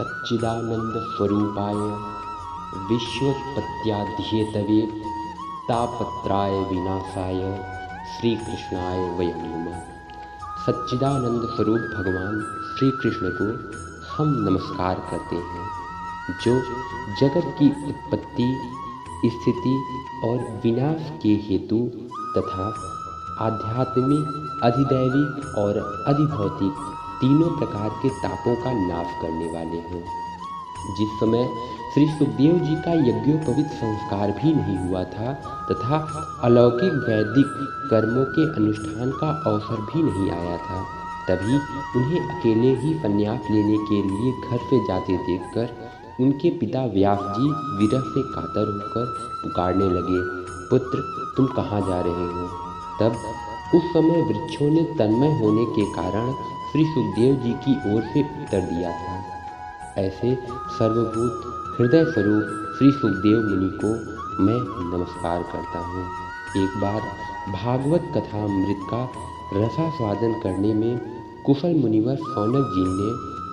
सच्चिदानंद स्वरूपाय विश्वोत्पत्त्यादिहेतवे तापत्राय विनाशाय श्री कृष्णाय वयं नमः। सच्चिदानंद स्वरूप भगवान श्री कृष्ण को हम नमस्कार करते हैं, जो जगत की उत्पत्ति, स्थिति और विनाश के हेतु तथा आध्यात्मिक, अधिदैविक और अधिभौतिक तीनों प्रकार के तापों का नाश करने वाले हैं। जिस समय श्री सुखदेव जी का यज्ञोपवीत संस्कार भी नहीं हुआ था तथा अलौकिक वैदिक कर्मों के अनुष्ठान का अवसर भी नहीं आया था, तभी उन्हें अकेले ही संन्यास लेने के लिए घर से जाते देखकर उनके पिता व्यास जी विरह से कातर होकर पुकारने लगे, पुत्र तुम कहाँ जा रहे हो? तब उस समय वृक्षों ने तन्मय होने के कारण श्री सुखदेव जी की ओर से उत्तर दिया था। ऐसे सर्वभूत हृदय स्वरूप श्री सुखदेव मुनि को मैं नमस्कार करता हूँ। एक बार भागवत कथा अमृत का रसास्वादन करने में कुशल मुनिवर सौनक जी ने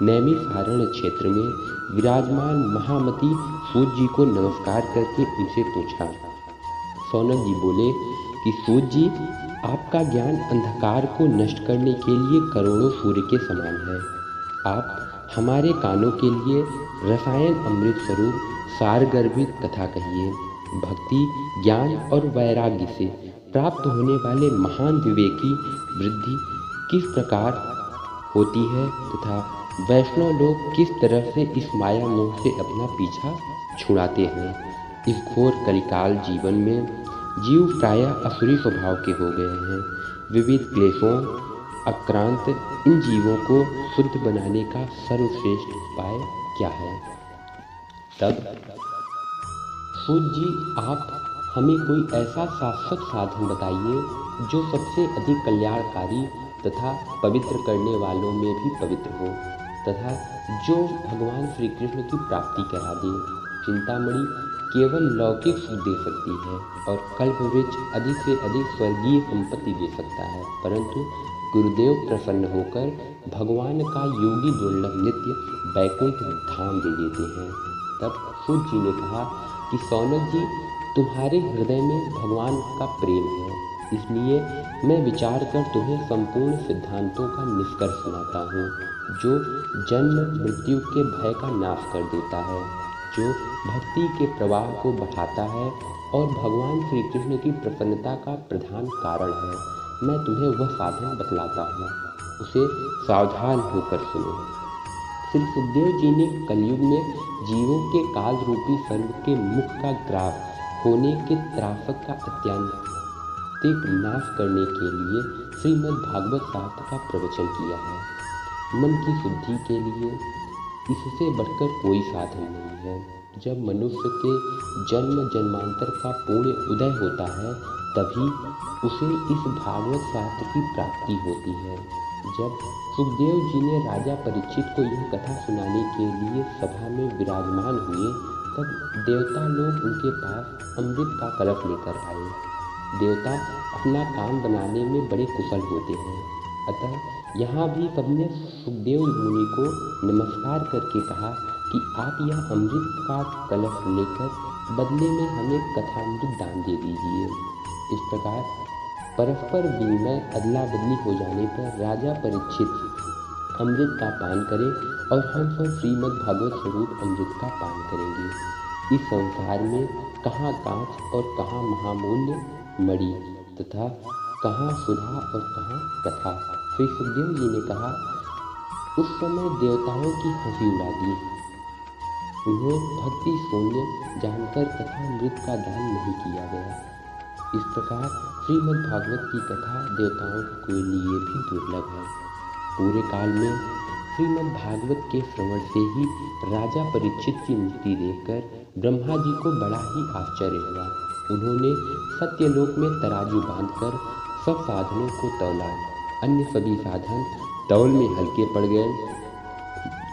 नैमिषारण्य क्षेत्र में विराजमान महामती सूत जी को नमस्कार करके उनसे पूछा। सौनक जी बोले कि सूत जी, आपका ज्ञान अंधकार को नष्ट करने के लिए करोड़ों सूर्य के समान है। आप हमारे कानों के लिए रसायन अमृत स्वरूप सारगर्भित कथा कहिए। भक्ति, ज्ञान और वैराग्य से प्राप्त होने वाले महान विवेकी वृद्धि किस प्रकार होती है तथा वैष्णव लोग किस तरह से इस माया मोह से अपना पीछा छुड़ाते हैं। इस घोर कलिकाल जीवन में जीव प्रायः असुरी स्वभाव के हो गए हैं। विविध क्लेशों आक्रांत इन जीवों को शुद्ध बनाने का सर्वश्रेष्ठ उपाय क्या है? तब सूत जी, आप हमें कोई ऐसा शाश्वत साधन बताइए जो सबसे अधिक कल्याणकारी तथा पवित्र करने वालों में भी पवित्र हो तथा जो भगवान श्री कृष्ण की प्राप्ति करा दे। चिंतामणि केवल लौकिक सुख दे सकती है और कल्पवृक्ष अधिक से अधिक स्वर्गीय संपत्ति दे सकता है, परंतु गुरुदेव प्रसन्न होकर भगवान का योगी दुर्लभ नित्य वैकुंठ धाम दे देते हैं। तब सूत जी ने कहा कि सौनक जी, तुम्हारे हृदय में भगवान का प्रेम है, इसलिए मैं विचार कर तुम्हें संपूर्ण सिद्धांतों का निष्कर्ष सुनाता हूँ, जो जन्म मृत्यु के भय का नाश कर देता है, जो भक्ति के प्रवाह को बढ़ाता है और भगवान श्री कृष्ण की प्रसन्नता का प्रधान कारण है। मैं तुम्हें वह साधन बतलाता हूँ, उसे सावधान होकर सुनो। श्री सुखदेव जी ने कलयुग में जीवों के काल रूपी सर्व के मुख का ग्रास होने के त्रासक का अत्यंतिक नाश करने के लिए श्रीमद् भागवत शास्त्र का प्रवचन किया है। मन की शुद्धि के लिए इससे बढ़कर कोई साधन नहीं है। जब मनुष्य के जन्म जन्मांतर का पूर्ण उदय होता है, तभी उसे इस भागवत शास्त्र की प्राप्ति होती है। जब सुखदेव जी ने राजा परीक्षित को यह कथा सुनाने के लिए सभा में विराजमान हुए, तब देवता लोग उनके पास अमृत का कलश लेकर आए। देवता अपना काम बनाने में बड़े कुशल होते हैं, अतः यहाँ भी सबने सुखदेव मुनि को नमस्कार करके कहा कि आप यह अमृत का कलश लेकर बदले में हमें कथामृत दान दे दीजिए। इस प्रकार परस्पर विनिमय अदला बदली हो जाने पर राजा परीक्षित अमृत का पान करें और हम सब श्रीमद् भागवत स्वरूप अमृत का पान करेंगे। इस संसार में कहाँ कांच और कहाँ महामूल्य मणि तथा कहाँ सुधा और कहाँ कथा। श्री सुखदेव जी ने कहा, उस समय देवताओं की हंसी उड़ा दी। उन्हें भक्ति शून्य जानकर कथामृत का दान नहीं किया गया। इस प्रकार श्रीमद् भागवत की कथा देवताओं के लिए भी दुर्लभ है। पूरे काल में श्रीमद् भागवत के श्रवण से ही राजा परीक्षित की मुक्ति देखकर ब्रह्मा जी को बड़ा ही आश्चर्य हुआ। उन्होंने सत्यलोक में तराजू बांधकर सब साधनों को तौला। अन्य सभी साधन तौल में हल्के पड़ गए।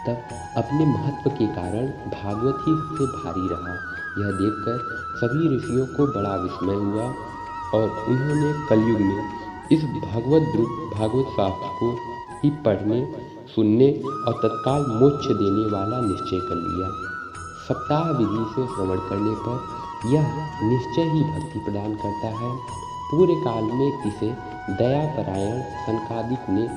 तब अपने महत्व के कारण भागवत ही सबसे भारी रहा। यह देखकर सभी ऋषियों को बड़ा विस्मय हुआ और उन्होंने कलयुग में इस भागवत शास्त्र को ही पढ़ने सुनने और तत्काल मोक्ष देने वाला निश्चय कर लिया। सप्ताह विधि से श्रवण करने पर यह निश्चय ही भक्ति प्रदान करता है। पूरे काल में इसे दयापरायण सनकादिक ने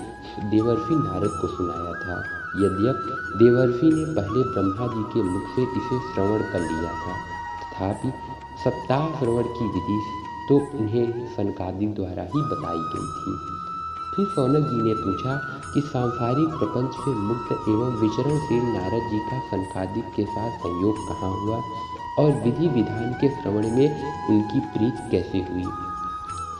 देवर्षि नारद को सुनाया था। यद्यपि देवर्षि ने पहले ब्रह्मा जी के मुख से इसे श्रवण कर लिया था, तथापि सप्ताह श्रवण की विधि तो उन्हें सनकादिक द्वारा ही बताई गई थी। फिर शौनक जी ने पूछा कि सांसारिक प्रपंच से मुक्त एवं विचरणशील नारद जी का सनकादिक के साथ संयोग कहाँ हुआ और विधि विधान के श्रवण में उनकी प्रीति कैसे हुई।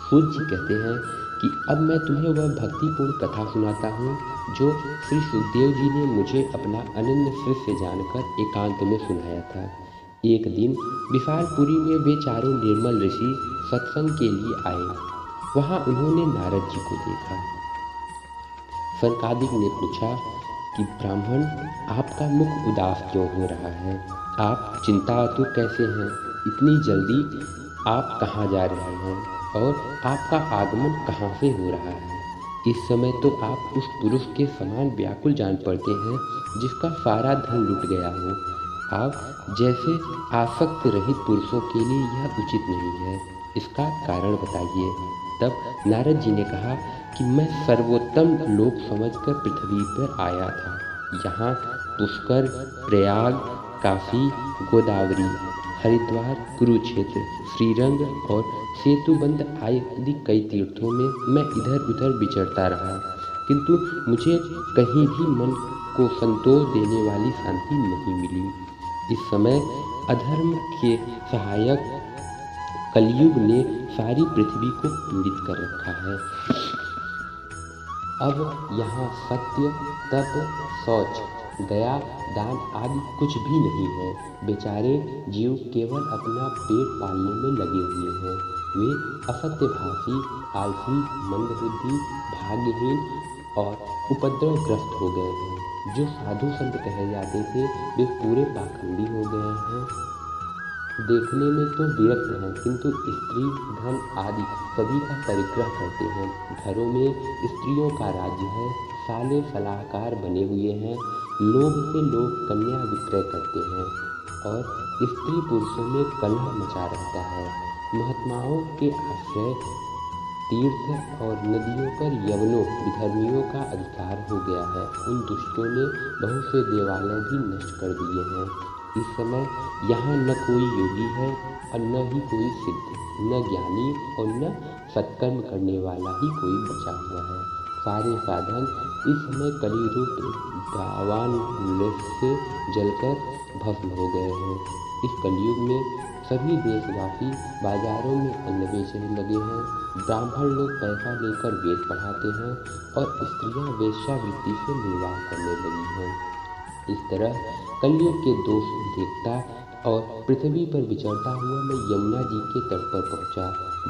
सूर्य जी कहते हैं कि अब मैं तुम्हें वह भक्तिपूर्ण कथा सुनाता हूँ जो श्री सुखदेव जी ने मुझे अपना अनन्य शिष्य जानकर एकांत में सुनाया था। एक दिन विशालपुरी में वे चारों निर्मल ऋषि सत्संग के लिए आए। वहाँ उन्होंने नारद जी को देखा। सनकादिक ने पूछा कि ब्राह्मण, आपका मुख उदास क्यों हो रहा है? आप चिंतातुर कैसे हैं? इतनी जल्दी आप कहाँ जा रहे हैं और आपका आगमन कहाँ से हो रहा है? इस समय तो आप उस पुरुष के समान व्याकुल जान पड़ते हैं जिसका सारा धन लुट गया हो। आप जैसे आसक्त रहित पुरुषों के लिए यह उचित नहीं है, इसका कारण बताइए। तब नारद जी ने कहा कि मैं सर्वोत्तम लोक समझकर पृथ्वी पर आया था। यहाँ पुष्कर, प्रयाग, काशी, गोदावरी, हरिद्वार, कुरुक्षेत्र, श्रीरंग और सेतुबंध आदि कई तीर्थों में मैं इधर उधर विचरता रहा, किंतु मुझे कहीं भी मन को संतोष देने वाली शांति नहीं मिली। इस समय अधर्म के सहायक कलयुग ने सारी पृथ्वी को पीड़ित कर रखा है। अब यहाँ सत्य, तप, शौच, दया, दान आदि कुछ भी नहीं है। बेचारे जीव केवल अपना पेट पालने में लगे हुए हैं। वे असत्यभाषी, आलसी, मंदबुद्धि, भाग्यहीन और उपद्रवग्रस्त हो गए हैं। जो साधु संत कहे जाते थे वे पूरे पाखंडी हो गए हैं। देखने में तो विरक्त हैं, किंतु स्त्री, धन आदि सभी का परिग्रह करते हैं। घरों में स्त्रियों का राज्य है। साले सलाहकार बने हुए हैं। लोभ से लोग कन्या विक्रय करते हैं और स्त्री पुरुषों में कलह मचा रहता है। महात्माओं के आश्रय तीर्थ और नदियों पर यवनों विधर्मियों का अधिकार हो गया है। उन दुष्टों ने बहुत से देवालय भी नष्ट कर दिए हैं। इस समय यहाँ न कोई योगी है और न ही कोई सिद्ध, न ज्ञानी और न सत्कर्म करने वाला ही कोई बचा हुआ है। सारे साधन इस समय कलिरूप दावान से जलकर भस्म हो गए हैं। इस कलयुग में सभी देशवासी बाजारों में अन्न बेचने लगे हैं। ब्राह्मण लोग पैसा लेकर वेद पढ़ाते हैं और स्त्रियां वेश्यावृत्ति से निर्वाह करने लगी हैं। इस तरह कलयुग के दोष देखता और पृथ्वी पर विचरता हुआ मैं यमुना जी के तट पर पहुंचा,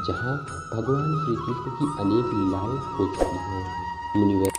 जहां भगवान श्री कृष्ण की अनेक लीलाएं हो चुकी हैं। मुनिवर